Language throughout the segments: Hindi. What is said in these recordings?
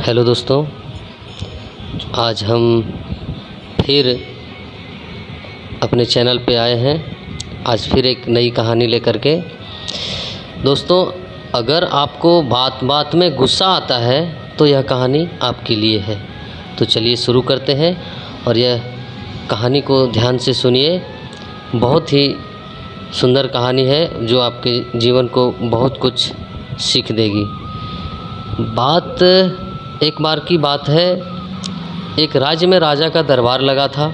हेलो दोस्तों, आज हम फिर अपने चैनल पे आए हैं। आज फिर एक नई कहानी लेकर के। दोस्तों, अगर आपको बात बात में गुस्सा आता है तो यह कहानी आपके लिए है। तो चलिए शुरू करते हैं और यह कहानी को ध्यान से सुनिए। बहुत ही सुंदर कहानी है जो आपके जीवन को बहुत कुछ सीख देगी। बात एक बार की बात है। एक राज्य में राजा का दरबार लगा था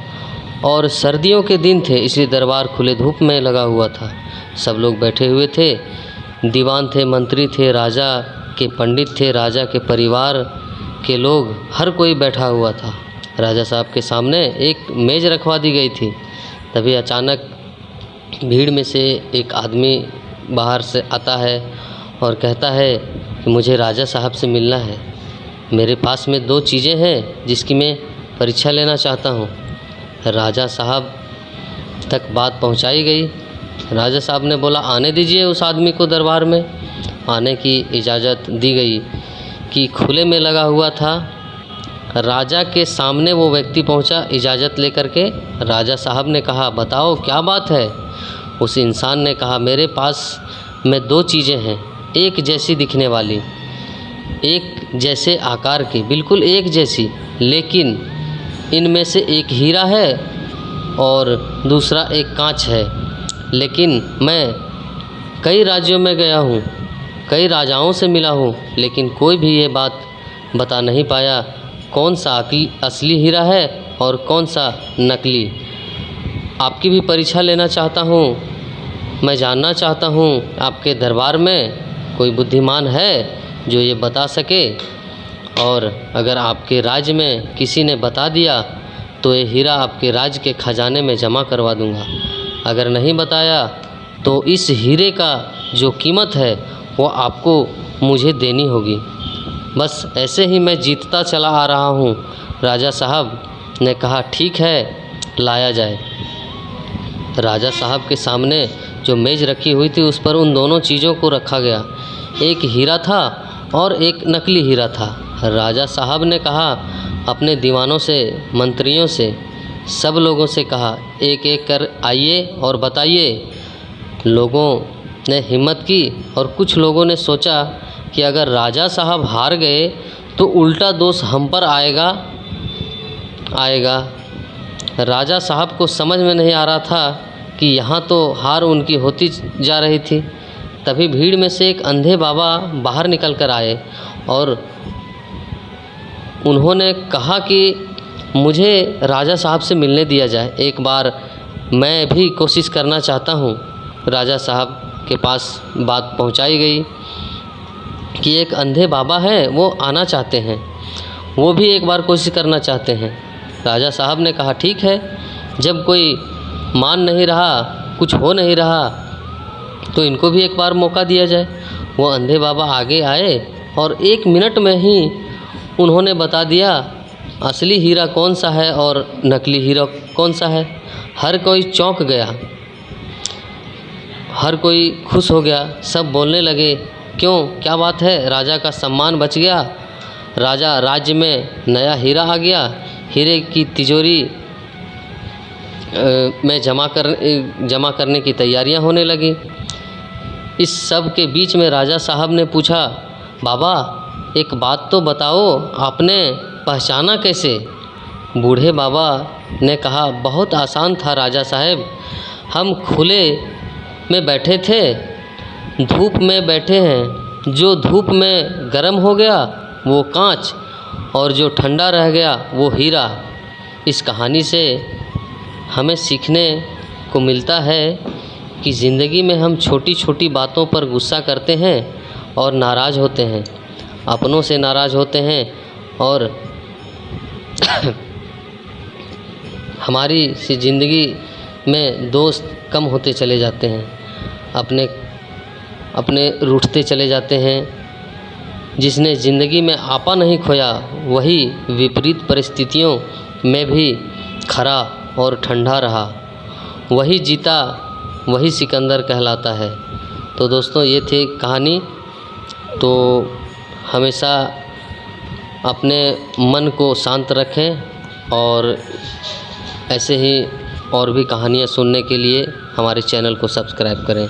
और सर्दियों के दिन थे, इसलिए दरबार खुले धूप में लगा हुआ था। सब लोग बैठे हुए थे। दीवान थे, मंत्री थे, राजा के पंडित थे, राजा के परिवार के लोग, हर कोई बैठा हुआ था। राजा साहब के सामने एक मेज़ रखवा दी गई थी। तभी अचानक भीड़ में से एक आदमी बाहर से आता है और कहता है कि मुझे राजा साहब से मिलना है। मेरे पास में 2 चीज़ें हैं जिसकी मैं परीक्षा लेना चाहता हूँ। राजा साहब तक बात पहुँचाई गई। राजा साहब ने बोला, आने दीजिए उस आदमी को दरबार में। आने की इजाज़त दी गई कि खुले में लगा हुआ था। राजा के सामने वो व्यक्ति पहुंचा इजाज़त लेकर के। राजा साहब ने कहा, बताओ क्या बात है। उस इंसान ने कहा, मेरे पास में 2 चीज़ें हैं, एक जैसी दिखने वाली, एक जैसे आकार की, बिल्कुल एक जैसी, लेकिन इनमें से एक हीरा है और दूसरा एक कांच है। लेकिन मैं कई राज्यों में गया हूँ, कई राजाओं से मिला हूँ, लेकिन कोई भी ये बात बता नहीं पाया कौन सा असली हीरा है और कौन सा नकली। आपकी भी परीक्षा लेना चाहता हूँ। मैं जानना चाहता हूँ आपके दरबार में कोई बुद्धिमान है जो ये बता सके, और अगर आपके राज्य में किसी ने बता दिया तो ये हीरा आपके राज्य के खजाने में जमा करवा दूंगा। अगर नहीं बताया तो इस हीरे का जो कीमत है वो आपको मुझे देनी होगी। बस ऐसे ही मैं जीतता चला आ रहा हूँ। राजा साहब ने कहा, ठीक है, लाया जाए। राजा साहब के सामने जो मेज़ रखी हुई थी उस पर उन दोनों चीज़ों को रखा गया। एक हीरा था और एक नकली हीरा था। राजा साहब ने कहा, अपने दीवानों से, मंत्रियों से, सब लोगों से कहा, एक एक कर आइए और बताइए। लोगों ने हिम्मत की और कुछ लोगों ने सोचा कि अगर राजा साहब हार गए तो उल्टा दोष हम पर आएगा। राजा साहब को समझ में नहीं आ रहा था कि यहाँ तो हार उनकी होती जा रही थी। तभी भीड़ में से एक अंधे बाबा बाहर निकल कर आए और उन्होंने कहा कि मुझे राजा साहब से मिलने दिया जाए, एक बार मैं भी कोशिश करना चाहता हूँ। राजा साहब के पास बात पहुँचाई गई कि एक अंधे बाबा हैं, वो आना चाहते हैं, वो भी एक बार कोशिश करना चाहते हैं। राजा साहब ने कहा, ठीक है, जब कोई मान नहीं रहा, कुछ हो नहीं रहा, तो इनको भी एक बार मौका दिया जाए। वो अंधे बाबा आगे आए और 1 मिनट में ही उन्होंने बता दिया असली हीरा कौन सा है और नकली हीरा कौन सा है। हर कोई चौंक गया, हर कोई खुश हो गया। सब बोलने लगे, क्यों, क्या बात है, राजा का सम्मान बच गया, राजा राज्य में नया हीरा आ गया, हीरे की तिजोरी में जमा करने की तैयारियां होने लगी। इस सब के बीच में राजा साहब ने पूछा, बाबा एक बात तो बताओ, आपने पहचाना कैसे। बूढ़े बाबा ने कहा, बहुत आसान था राजा साहब, हम खुले में बैठे थे, धूप में बैठे हैं, जो धूप में गर्म हो गया वो कांच और जो ठंडा रह गया वो हीरा। इस कहानी से हमें सीखने को मिलता है कि ज़िंदगी में हम छोटी छोटी बातों पर गुस्सा करते हैं और नाराज़ होते हैं, अपनों से नाराज़ होते हैं और हमारी सी ज़िंदगी में दोस्त कम होते चले जाते हैं, अपने रूठते चले जाते हैं। जिसने ज़िंदगी में आपा नहीं खोया वही विपरीत परिस्थितियों में भी खरा और ठंडा रहा, वही जीता, वही सिकंदर कहलाता है। तो दोस्तों, ये थी कहानी। तो हमेशा अपने मन को शांत रखें और ऐसे ही और भी कहानियाँ सुनने के लिए हमारे चैनल को सब्सक्राइब करें।